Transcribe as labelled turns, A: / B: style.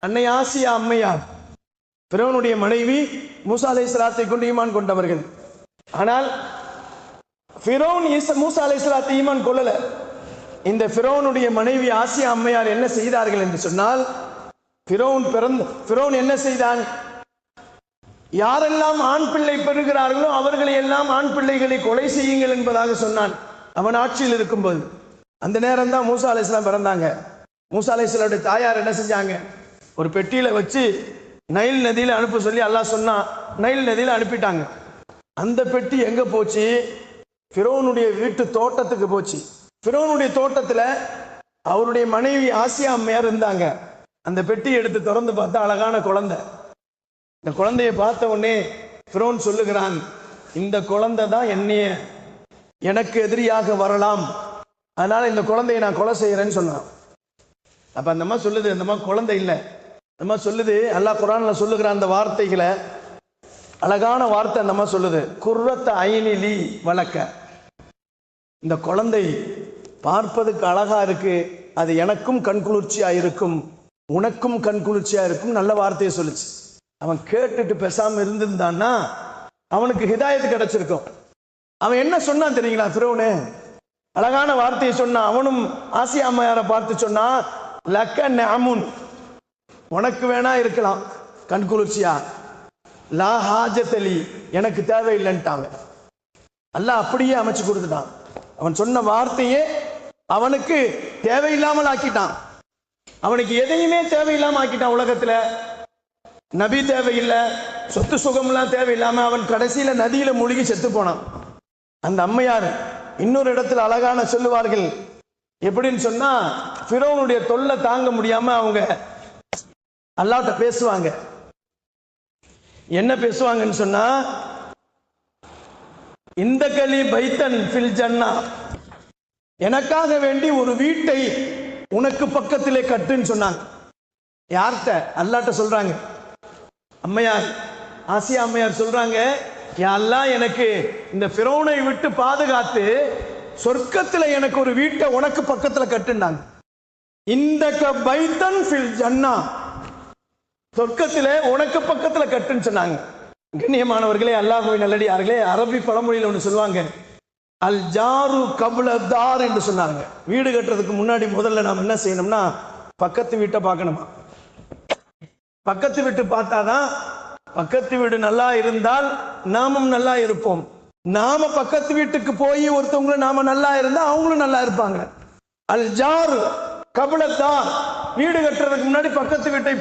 A: அன்னை ஆசியா அம்மையார் ஃபிரௌனுடைய மனைவி மூசா அலைஹிஸ்ஸலாத்தை கொண்டு ஈமான் கொண்டவர்கள். ஆனால் ஃபிரௌன் மூசா அலைஹிஸ்ஸலாத்தை ஈமான் கொள்ளல. இந்த ஃபிரௌனுடைய மனைவி ஆசியா அம்மையார் என்ன செய்தார்கள் என்று சொன்னால், ஃபிரௌன் என்ன செய்தான்? யாரெல்லாம் ஆண் பிள்ளை பெறுகிறார்களோ அவர்களை எல்லாம் ஆண் பிள்ளைகளை கொலை செய்யுங்கள் என்பதாக சொன்னான் அவன் ஆட்சியில் இருக்கும்போது. அந்த நேரம் தான் மூசா அலைஹிஸ்ஸலாம் பிறந்தாங்க. மூசா அலைஹிஸ்ஸலாமுடைய தாயார் என்ன செஞ்சாங்க? ஒரு பெட்டியில வச்சு நைல் நதியில அனுப்ப சொல்லி அல்லாஹ் சொன்னா, நைல் நதியில அனுப்பிட்டாங்க. அந்த பெட்டி எங்க போச்சு? ஃபிரௌனுடைய வீட்டு தோட்டத்துக்கு போச்சு. ஃபிரௌனுடைய தோட்டத்துல அவருடைய மனைவி ஆசியா அம்மையார் இருந்தாங்க. அந்த பெட்டி எடுத்து திறந்து பார்த்தா அழகான குழந்தை. இந்த குழந்தையை பார்த்த உடனே ஃபிரௌன் சொல்லுகிறான், இந்த குழந்தை தான் எனக்கு எதிரியாக வரலாம், அதனால இந்த குழந்தையை நான் கொலை செய்யறேன்னு சொன்னான். அப்ப அந்த அம்மா சொல்லுது, அந்த அம்மா குழந்தை இல்லை, அந்த அம்மா சொல்லுது, அல்லாஹ் குர்ஆன்ல சொல்லுகிற அந்த வார்த்தைகளை, அழகான வார்த்தை அந்த அம்மா சொல்லுது, குர்ரத்த ஐனிலி வளக்க, இந்த குழந்தை பார்ப்பதுக்கு அழகா இருக்கு, அது எனக்கும் கண்குளிர்ச்சியா இருக்கும், உனக்கும் கண்குளிர்ச்சியா இருக்கும், நல்ல வார்த்தையை சொல்லுச்சு. அவன் கேட்டுட்டு பேசாம இருந்திருந்தான்னா அவனுக்கு ஹிதாயத்து கிடைச்சிருக்கும். அவன் என்ன சொன்னான் தெரியுங்களா? ஃபிரௌனு அழகான வார்த்தையை சொன்னான். அவனும் ஆசியா அம்மையாரை பார்த்து சொன்னான், லக்க நஅமுன், உனக்கு வேணா இருக்கலாம் கண்குளிர்ச்சியா, லா ஹாஜத்தலி, எனக்கு தேவையில்லைன்ட்டாங்க. அல்லாஹ் அப்படியே அமைச்சு கொடுத்துட்டான். அவன் சொன்ன வார்த்தையே அவனுக்கு தேவையில்லாமல் ஆக்கிட்டான். அவனுக்கு எதையுமே தேவையில்லாம ஆக்கிட்டான். உலகத்துல நபி தேவையில்லை, சொத்து சுகம்லாம் தேவையில்லாம அவன் கடைசியில நதியில மூழ்கி செத்து போனான். அந்த அம்மையார் இன்னொரு இடத்துல அழகான சொல்லுவார்கள், எப்படின்னு சொன்னா, ஃபிரௌனுடைய தொல்லை தாங்க முடியாம அவங்க அல்லாஹ்ட்ட பேசுவாங்க. என்ன பேசுவாங்கன்னு சொன்னா, இந்த கலி பைத்தன் ஃபில் ஜன்னா, எனக்காக வேண்டி ஒரு வீட்டை உனக்கு பக்கத்திலே கட்டுன்னு சொன்னாங்க. யார்கிட்ட? அல்லாஹ்ட்ட சொல்றாங்க. அம்மையார் ஆசியா அம்மையார் சொல்றாங்க, யா அல்லாஹ், எனக்கு இந்த ஃபிரௌனை விட்டு பாதுகாத்து சொர்க்கத்துல எனக்கு ஒரு வீட்டை உனக்கு பக்கத்துல கட்டுனாங்க. இந்த பைத்தன் ஃபில் ஜன்னா, சொர்க்கத்திலே உனக்கு பக்கத்துல கட்டுன்னு சொன்னாங்க. கண்ணியமானவர்களே, அல்லாஹ்வின் நல்லடியார்களே, அரபி பழமொழியில் ஒன்று சொல்லுவாங்க, அல் ஜாரு கபுல தார் என்று சொன்னாங்க. வீடு கட்டுறதுக்கு முன்னாடி முதல்ல நாம் என்ன செய்யணும்னா, பக்கத்து வீட்டை பார்க்கணுமா. பக்கத்து வீட்டு பார்த்தாதான், பக்கத்து வீடு நல்லா இருந்தால் நாமும் நல்லா இருப்போம். நாம பக்கத்து வீட்டுக்கு போய் ஒருத்தவங்களும் நாம நல்லா இருந்தா அவங்களும் நல்லா இருப்பாங்க. அல் ஜாரு கபுல தார், வீடு கட்டுறதுக்கு முன்னாடி பக்கத்து வீட்டை